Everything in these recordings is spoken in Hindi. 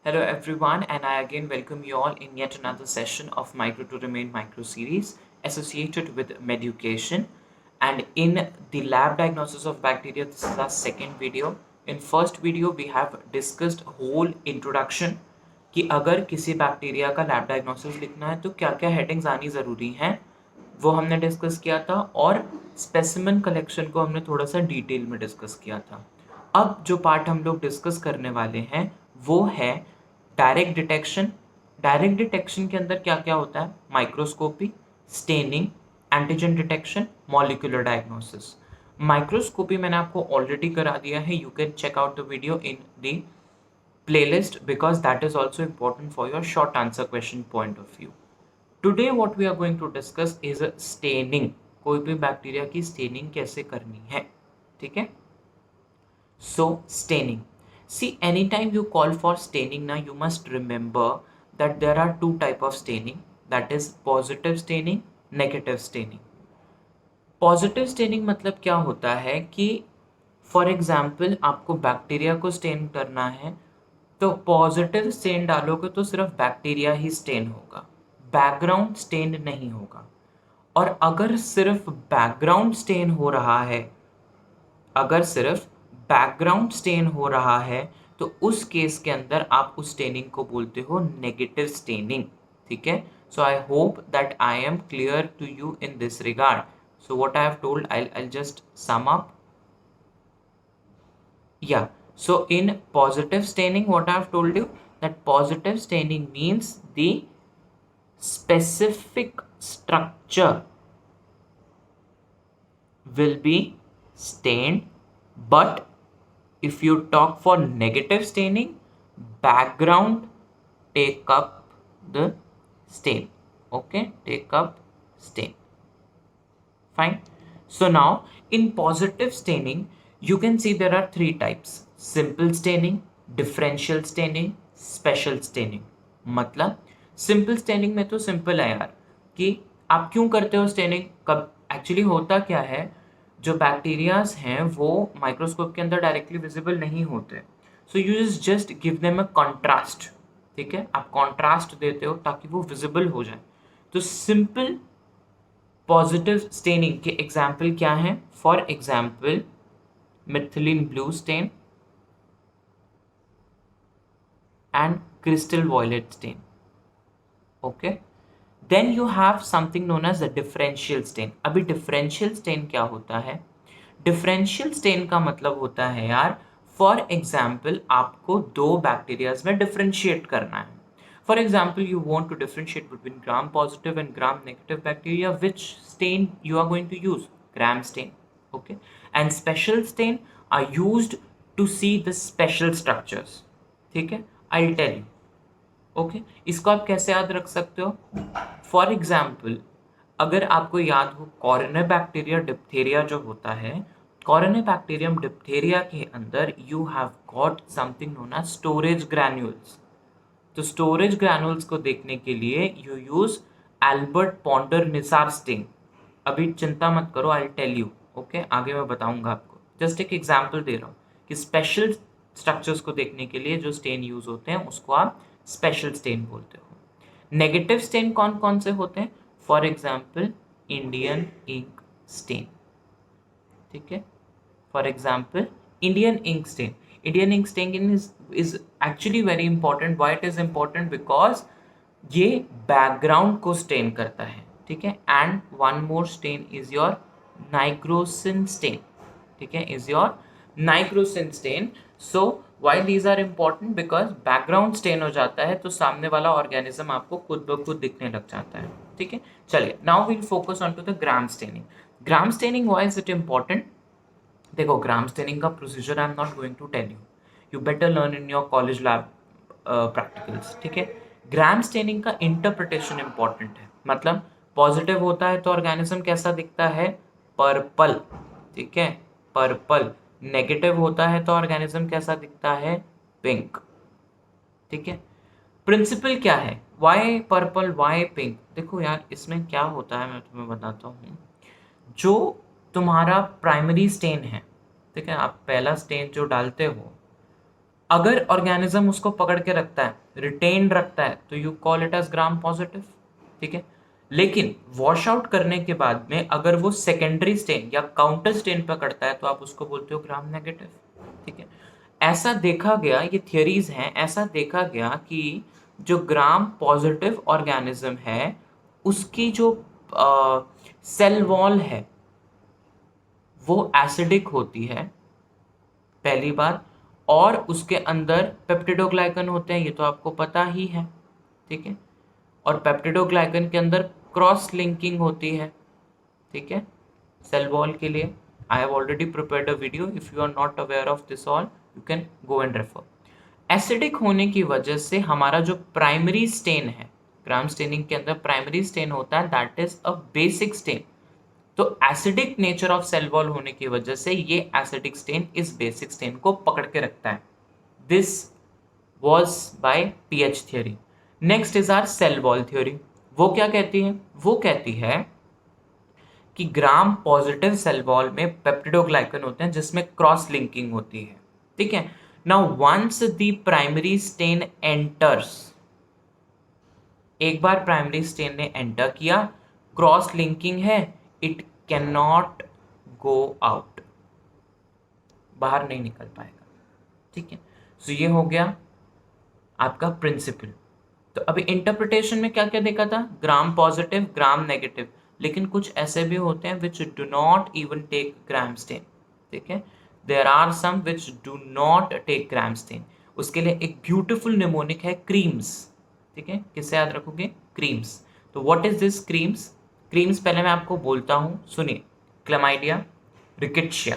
Hello everyone, and I again welcome you all in yet another session of Micro to Remain Micro series associated with Meducation. And in the lab diagnosis of bacteria, this is our second video. In first video, we have discussed whole introduction कि अगर किसी बैक्टीरिया का लैब डायग्नोसिस लिखना है तो क्या क्या हेडिंग्स आनी ज़रूरी हैं, वो हमने डिस्कस किया था। और स्पेसिमेन कलेक्शन को हमने थोड़ा सा डिटेल में डिस्कस किया था। अब जो पार्ट हम लोग डिस्कस करने वाले हैं वो है डायरेक्ट डिटेक्शन। डायरेक्ट डिटेक्शन के अंदर क्या क्या होता है? Microscopy, staining, antigen detection, molecular diagnosis. Microscopy मैंने आपको ऑलरेडी करा दिया है, you can check out the video in the playlist because that is also important for your short answer question point of view. Today what we are going to discuss is staining. कोई भी बैक्टीरिया की स्टेनिंग कैसे करनी है, ठीक है? So staining. See, anytime you call for staining now, you must remember that there are two type of staining, that is positive staining, negative staining. Positive staining मतलब क्या होता है कि फॉर एग्जाम्पल आपको बैक्टीरिया को स्टेन करना है तो पॉजिटिव स्टेन डालोगे तो सिर्फ बैक्टीरिया ही स्टेन होगा, बैकग्राउंड स्टेन नहीं होगा। और अगर सिर्फ बैकग्राउंड स्टेन हो रहा है, अगर सिर्फ बैकग्राउंड स्टेन हो रहा है तो उस केस के अंदर आप उस स्टेनिंग को बोलते हो नेगेटिव स्टेनिंग, ठीक है? So I hope that I am clear to you in this regard. So what I have told, I'll just sum up. Yeah. So in positive staining, what I have told you, that positive staining means the specific structure will be stained, but if you talk for negative staining, background take up the stain. Okay, take up stain. Fine. So now in positive staining you can see there are three types: simple staining, differential staining, special staining. मतलब सिंपल स्टेनिंग में तो सिंपल है यार कि आप क्यों करते हो स्टेनिंग, कब एक्चुअली होता क्या है, जो बैक्टीरियाज हैं वो माइक्रोस्कोप के अंदर डायरेक्टली विजिबल नहीं होते, so you just give them a contrast, ठीक है? आप कॉन्ट्रास्ट देते हो ताकि वो विजिबल हो जाए। तो सिंपल पॉजिटिव स्टेनिंग के एग्जाम्पल क्या हैं? For example methylene blue stain and crystal violet stain. Okay, then you have something known as the differential stain. अभी डिफरेंशियल स्टेन क्या होता है? डिफरेंशियल स्टेन का मतलब होता है यार, फॉर एग्जाम्पल आपको दो बैक्टीरियाज में डिफरेंशिएट करना है. For example, you want to differentiate between gram positive and gram negative bacteria. Which stain you are going to use? Gram stain. Okay. And special stain are used to see the special structures. ठीक है? I'll tell you. Okay. इसको आप कैसे याद रख सकते हो? For example, अगर आपको याद हो Corynebacteria diphtheria जो होता है, Corynebacterium diphtheria के अंदर you have got something known as storage granules. तो स्टोरेज ग्रैनुल्स को देखने के लिए you use Albert Ponder Neisser stain. अभी चिंता मत करो, आई टेल यू. ओके, आगे मैं बताऊंगा आपको. जस्ट एक एग्जांपल दे रहा हूँ कि स्पेशल स्ट्रक्चर्स को देखने के लिए जो स्टेन यूज होते हैं उसको आप स्पेशल स्टेन बोलते हो. नेगेटिव स्टेन कौन कौन से होते हैं? For example Indian ink stain, ठीक है? For example Indian ink stain. Indian ink stain is actually very important. Why it is important? Because ये बैकग्राउंड को स्टेन करता है, ठीक है? And one more stain is your nigrosin stain, ठीक है? Is your nigrosin stain. So why these are important? Because background stain हो जाता है तो सामने वाला ऑर्गेनिज्म आपको खुद ब खुद दिखने लग जाता है, ठीक है? चलिए, now will focus on to the gram staining. Gram staining, why is it important? देखो, ग्राम स्टेनिंग का procedure I am not going to tell you better learn in your college lab practicals, ठीक है? ग्राम स्टेनिंग का इंटरप्रिटेशन इंपॉर्टेंट है. मतलब पॉजिटिव होता है तो ऑर्गेनिज्म कैसा दिखता है? पर्पल, ठीक है? पर्पल. नेगेटिव होता है तो ऑर्गेनिज्म कैसा दिखता है? पिंक, ठीक है? प्रिंसिपल क्या है? Why purple, why pink? देखो यार, इसमें क्या होता है मैं तुम्हें बताता हूँ. जो तुम्हारा प्राइमरी स्टेन है, ठीक है, आप पहला स्टेन जो डालते हो अगर ऑर्गेनिज्म उसको पकड़ के रखता है, रिटेन रखता है, तो you call it as gram positive, ठीक है। लेकिन वॉश आउट करने के बाद में अगर वो सेकेंडरी स्टेन या काउंटर स्टेन पकड़ता है तो आप उसको बोलते हो ग्राम नेगेटिव, ठीक है। ऐसा देखा गया, ये थियरीज हैं, ऐसा देखा गया कि जो ग्राम पॉजिटिव ऑर्गेनिज्म है उसकी जो सेल वॉल है वो एसिडिक होती है, पहली बात, और उसके अंदर पेप्टिडोग्लाइकन होते हैं, ये तो आपको पता ही है, ठीक है। और पेप्टिडोग्लाइकन के अंदर क्रॉस लिंकिंग होती है, ठीक है, सेल वॉल के लिए। I have already prepared a video, if you are not aware of this all you can go and refer. Acidic होने की वजह से हमारा जो प्राइमरी स्टेन है, ग्राम स्टेनिंग के अंदर प्राइमरी स्टेन होता है, that is a basic stain. तो acidic nature of cell wall होने की वजह से ये एसिडिक स्टेन इस बेसिक स्टेन को पकड़ के रखता है। This was by pH theory. Next is our cell wall theory. वो क्या कहती है? वो कहती है कि ग्राम पॉजिटिव सेल वॉल में पेप्टिडोग्लाइकन होते हैं जिसमें क्रॉस लिंकिंग होती है, ठीक है। Now once the primary stain enters, एक बार प्राइमरी स्टेन ने एंटर किया, क्रॉस लिंकिंग है, it can not go out, बाहर नहीं निकल पाएगा, ठीक है। सो ये हो गया आपका प्रिंसिपल। तो अभी इंटरप्रिटेशन में क्या क्या देखा था? ग्राम पॉजिटिव, ग्राम नेगेटिव, लेकिन कुछ ऐसे भी होते हैं which do not even take gram stain, ठीक है। There are some which do not take gram stain. उसके लिए एक ब्यूटिफुल निमोनिक है क्रीम्स, ठीक है। किससे याद रखोगे? क्रीम्स। तो what is this creams? Creams पहले मैं आपको बोलता हूं, सुनिए। Chlamydia, rickettsia,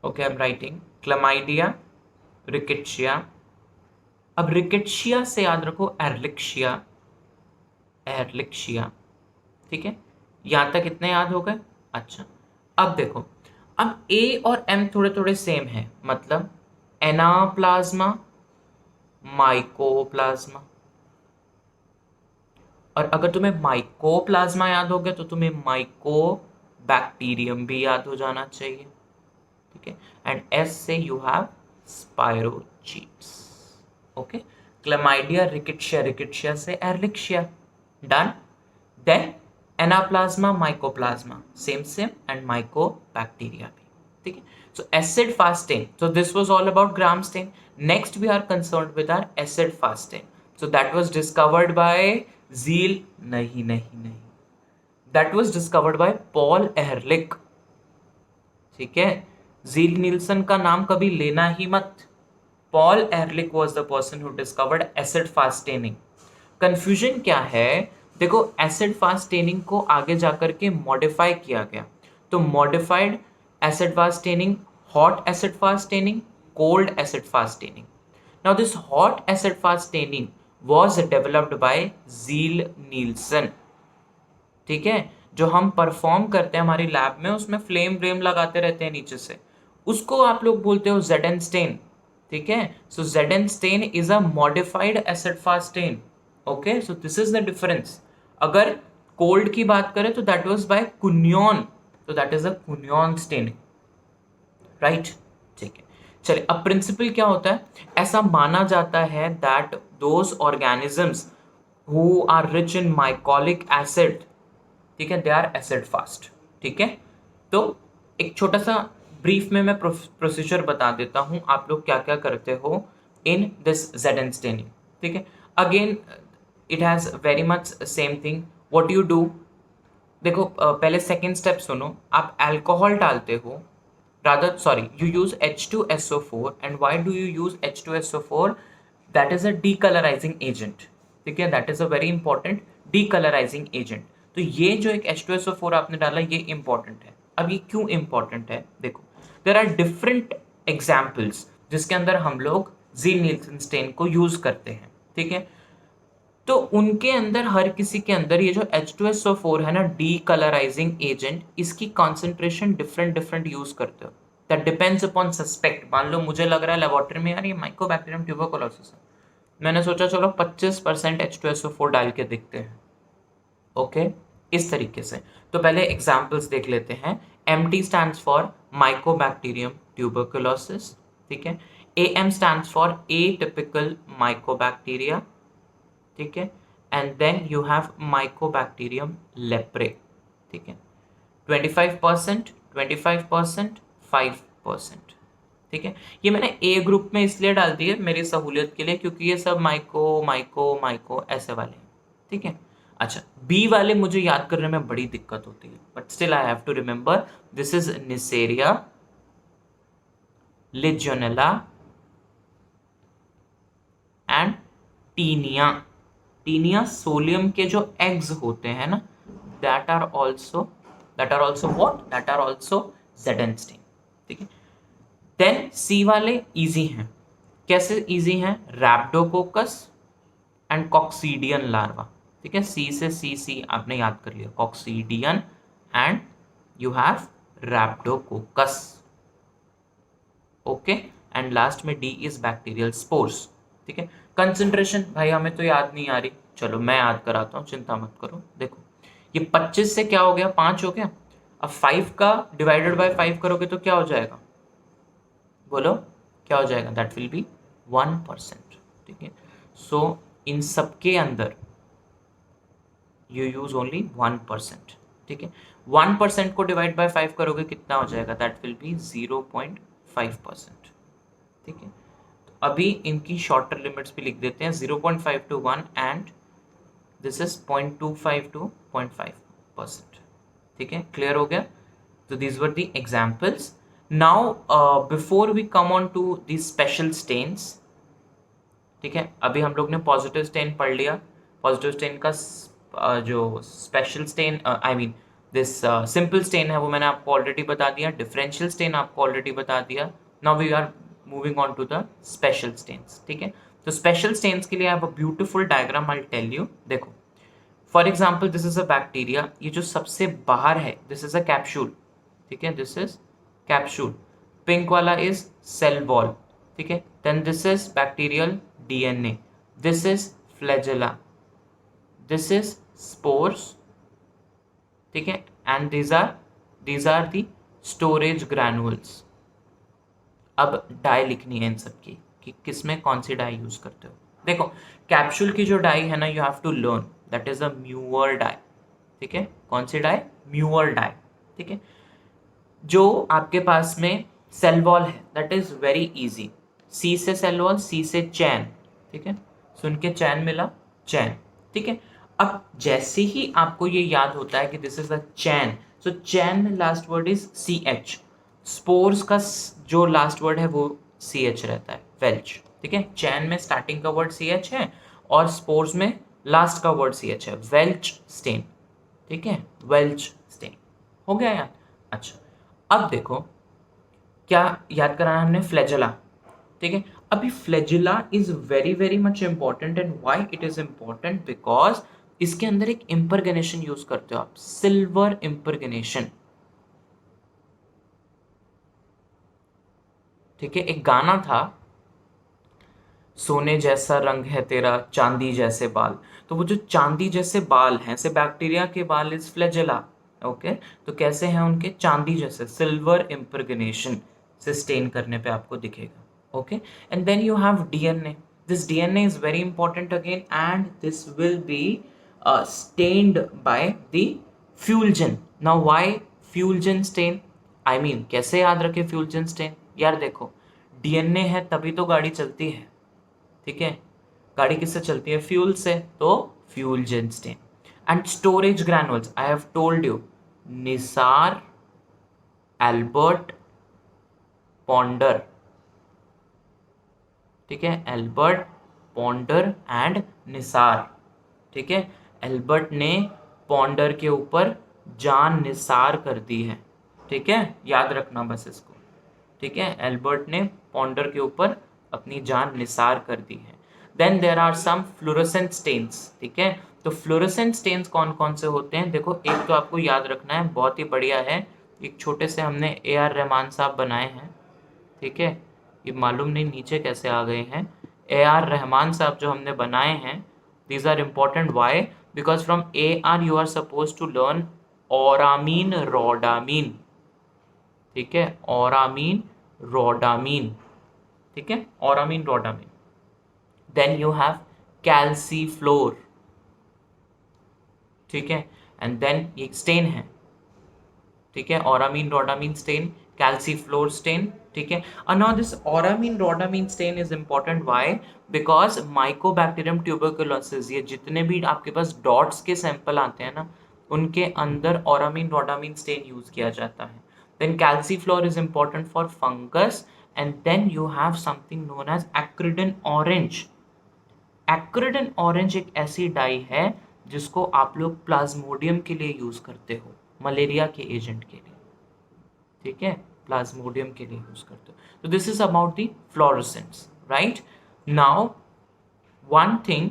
okay, I am writing chlamydia, rickettsia. अब रिकेट्शिया से याद रखो एरलिक्शिया, एरलिक्शिया, ठीक है। यहां तक इतने याद हो गए? अच्छा, अब देखो, अब ए और एम थोड़े थोड़े सेम है, मतलब एनाप्लाज्मा, माइकोप्लाज्मा। और अगर तुम्हें माइकोप्लाज्मा याद हो गया तो तुम्हें माइको बैक्टीरियम भी याद हो जाना चाहिए, ठीक है। एंड एस से you have spirochetes, okay. Chlamydia, rickettsia, rickettsia से ehrlichia, done. Then anaplasma, mycoplasma, same same, and mycobacteria भी, ठीक है। So acid fast stain, so this was all about gram stain. Next we are concerned with our acid fast stain. So that was discovered by Zeal, नहीं, that was discovered by Paul Ehrlich, ठीक है। Zeal Nielsen का नाम कभी लेना ही मत। Paul Ehrlich was the person who discovered acid fast staining. Confusion क्या है? देखो, एसिड फास्ट स्टेनिंग को आगे जाकर के मॉडिफाई किया गया, तो modified acid fast staining, hot acid fast staining, cold acid fast staining. Now this hot acid fast staining was developed by Ziehl Neelsen, ठीक है। जो हम परफॉर्म करते हैं हमारी लैब में, उसमें फ्लेम व्लेम लगाते रहते हैं नीचे से, उसको आप लोग बोलते हो जेडन स्टेन, ठीक है। सो जेडन stain is a modified acid fast stain, okay. So this is the difference. अगर कोल्ड की बात करें तो दैट वाज बाय कुनियन, तो that is a Kinyoun staining, right, ठीक है। चलिए, अब प्रिंसिपल क्या होता है? ऐसा माना जाता है that those organisms who are rich in mycolic acid, ठीक है, दे आर एसिड फास्ट, ठीक है। तो एक छोटा सा ब्रीफ में मैं प्रोसीजर बता देता हूं, आप लोग क्या क्या करते हो इन दिस जेडन स्टेनिंग, ठीक है। Again it has very much same thing, what you do. देखो, पहले सेकेंड स्टेप सुनो। आप अल्कोहल डालते हो, rather sorry, you use H2SO4, and why do you use H2SO4? That is a decolorizing agent, ठीक है, that is a very important decolorizing agent। तो ये जो एक H2SO4 आपने डाला, ये important है। अब ये क्यों important है? देखो, there are different examples जिसके अंदर हम लोग ज़ील नील्सन स्टेन को यूज करते हैं, ठीक है। तो उनके अंदर, हर किसी के अंदर ये जो H2SO4 है ना, डीकलराइजिंग एजेंट, इसकी कॉन्सेंट्रेशन डिफरेंट डिफरेंट यूज करते हो, दैट डिपेंड्स अपॉन सस्पेक्ट। मान लो मुझे लग रहा है लेबोरेटरी में यार ये माइकोबैक्टीरियम ट्यूबरकुलोसिस है, मैंने सोचा चलो 25% H2SO4 डाल के देखते हैं, ओके, इस तरीके से। तो पहले एग्जाम्पल्स देख लेते हैं। MT stands for Mycobacterium tuberculosis, ठीक है। AM stands for atypical mycobacteria, ठीक है, and then you have Mycobacterium leprae, ठीक है, 25%, 25%, 5%, ठीक है। ये मैंने ए ग्रुप में इसलिए डाल दी है मेरी सहूलियत के लिए, क्योंकि ये सब माइको माइको माइको ऐसे वाले हैं, ठीक है। अच्छा, बी वाले मुझे याद करने में बड़ी दिक्कत होती है, but still I have to remember, this is Neisseria, Legionella and Taenia. Taenia solium के जो एग्स होते हैं ना, that are also what, that are also ज़ेडेनस्टीन, ठीक है। देन सी वाले इजी हैं। कैसे इजी हैं? रैप्डोकोकस एंड कॉक्सीडियन लार्वा, ठीक है। सी आपने याद कर लिया, coccidian and you have rhodococcus, okay. And last में डी इज बैक्टीरियल स्पोर्स, ठीक है। कंसंट्रेशन भाई हमें तो याद नहीं आ रही, चलो मैं याद कराता हूँ, चिंता मत करो। देखो ये 25 से क्या हो गया, 5 हो गया। अब 5 का डिवाइडेड बाय 5 करोगे तो क्या हो जाएगा, बोलो क्या हो जाएगा, दैट विल बी 1%, ठीक है। सो इन सबके अंदर यू यूज ओनली 1%, ठीक है। 1% को डिवाइड बाय 5 करोगे कितना हो जाएगा, दैट विल बी 0.5%, ठीक है। तो अभी इनकी शॉर्टर लिमिट्स भी लिख देते हैं, 0.5 to 1 and this is 0.25 to 0.5%, ठीक है। क्लियर हो गया? तो these were the examples. Now before we come on to the special stains, ठीक है, अभी हम लोग ने पॉजिटिव स्टेन पढ़ लिया। पॉजिटिव स्टेन का जो special stain I mean this simple stain है वो मैंने आपको ऑलरेडी बता दिया, डिफरेंशियल स्टेन आपको ऑलरेडी बता दिया। Now we are moving on to the special stains, ठीक है। तो स्पेशल स्टेन्स के लिए I have a beautiful diagram, I tell you. देखो for example this is a bacteria, ये जो सबसे बाहर है दिस इज अ कैप्सूल, ठीक है, दिस इज कैप्सूल। पिंक वाला इज सेल वॉल, ठीक है। Then this is bacterial DNA, this is flagella, this is spores, ठीक है, and these are the storage granules। अब डाई लिखनी है इन सब की कि किसमें कौन सी डाई यूज करते हो। देखो कैप्सूल की जो डाई है ना, you have to learn that is a Muir dye, ठीक है। कौन सी डाई? म्यूअर डाई, ठीक है। जो आपके पास में सेल वॉल है दैट इज वेरी इजी, सी से सेल वॉल, सी से चैन, ठीक है। सुन के चैन मिला, चैन, ठीक है। अब जैसे ही आपको ये याद होता है कि दिस इज अ चैन, सो चैन में last word is CH। Spores का जो लास्ट वर्ड है वो CH रहता है, वेल्च, ठीक है। चैन में स्टार्टिंग का वर्ड CH है और स्पोर्स में लास्ट का वर्ड CH है, वेल्च स्टेन, ठीक है, वेल्च स्टेन। हो गया यार? अच्छा, अब देखो क्या याद कराना हमने, फ्लैजेला, ठीक है। अभी flagella is very very much important, and why it is important, because इसके अंदर एक इम्परगनेशन यूज करते हो आप, सिल्वर इम्परगनेशन, ठीक है। एक गाना था, सोने जैसा रंग है तेरा चांदी जैसे बाल, तो वो जो चांदी जैसे बाल हैं से बैक्टीरिया के बाल इज फ्लैजिला, ओके। तो कैसे हैं उनके, चांदी जैसे, सिल्वर इम्परगनेशन से स्टेन करने पे आपको दिखेगा, okay. And then you have DNA. This DNA is very important again, and this will be stained by the Fulgen. Now why Fulgen stain? I mean कैसे याद रखे Fulgen stain? यार देखो DNA है तभी तो गाड़ी चलती है, ठीक है। गाड़ी किससे चलती है? फ्यूल से, तो Fulgen stain. And storage granules, I have told you, Nisar, Albert, ponder, ठीक है, एल्बर्ट, पॉन्डर एंड निसार, ठीक है। एल्बर्ट ने पॉन्डर के ऊपर जान निसार कर दी है, ठीक है, याद रखना बस इसको, ठीक है। एल्बर्ट ने पॉन्डर के ऊपर अपनी जान निसार कर दी है। Then there are some fluorescent stains, ठीक है। तो फ्लोरोसेंट स्टेन्स कौन कौन से होते हैं? देखो एक तो आपको याद रखना है, बहुत ही बढ़िया है, एक छोटे से हमने AR रहमान साहब बनाए हैं, ठीक है। ये मालूम नहीं नीचे कैसे आ गए हैं, AR रहमान साहब जो हमने बनाए हैं, these are important, why? Because from AR you are suppose to learn auramine, rhodamine, ठीक है, औरामीन, रोडामीन, ठीक है, auramine rhodamine. Then you have calcofluor, ठीक है, एंड देन ये स्टेन है, ठीक है, ऑरामीन रोडामीन स्टेन, कैल्सीफ्लोर स्टेन, ठीक है। And now this auramine rhodamine stain is important, why? Because mycobacterium tuberculosis, ये जितने भी आपके पास डॉट्स के सैंपल आते हैं ना, उनके अंदर ऑरामीन रोडामीन स्टेन यूज किया जाता है। Then calciflor is important for fungus, and then you have something known as acridin orange. Acridine orange एक ऐसी डाई है जिसको आप लोग प्लाज्मोडियम के लिए यूज करते हो, मलेरिया के एजेंट के लिए, ठीक है, प्लाज्मोडियम के लिए यूज करते हो। तो this is about the fluorescence, right? Now one thing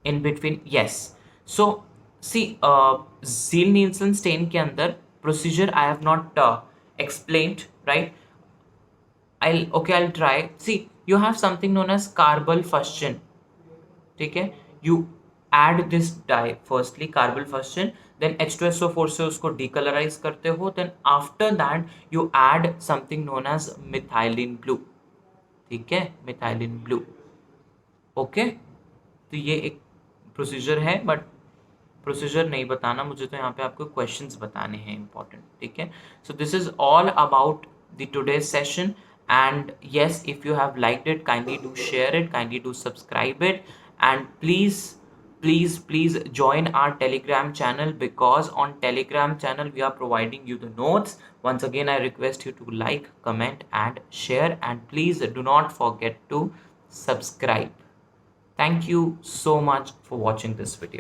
in between, yes, so see Ziehl Neelsen stain के अंदर procedure I have not explained, right? I'll try. See, you have something known as carbal fusion, ठीक है, you add this dye, firstly carbol fuchsin, then H2SO4 से उसको डीकलराइज करते हो, then after that you add something known as methylene blue, ठीक है, मिथाइलिन ब्लू, ओके। तो ये एक प्रोसीजर है, बट प्रोसीजर नहीं बताना मुझे, तो यहाँ पे आपको क्वेश्चंस बताने हैं इंपॉर्टेंट, ठीक है। सो this is all about the today's session, and yes, if you have liked it, kindly do share it, kindly do subscribe it, and please join our Telegram channel, because on Telegram channel we are providing you the notes. Once again, I request you to like, comment and share, and please do not forget to subscribe. Thank you so much for watching this video.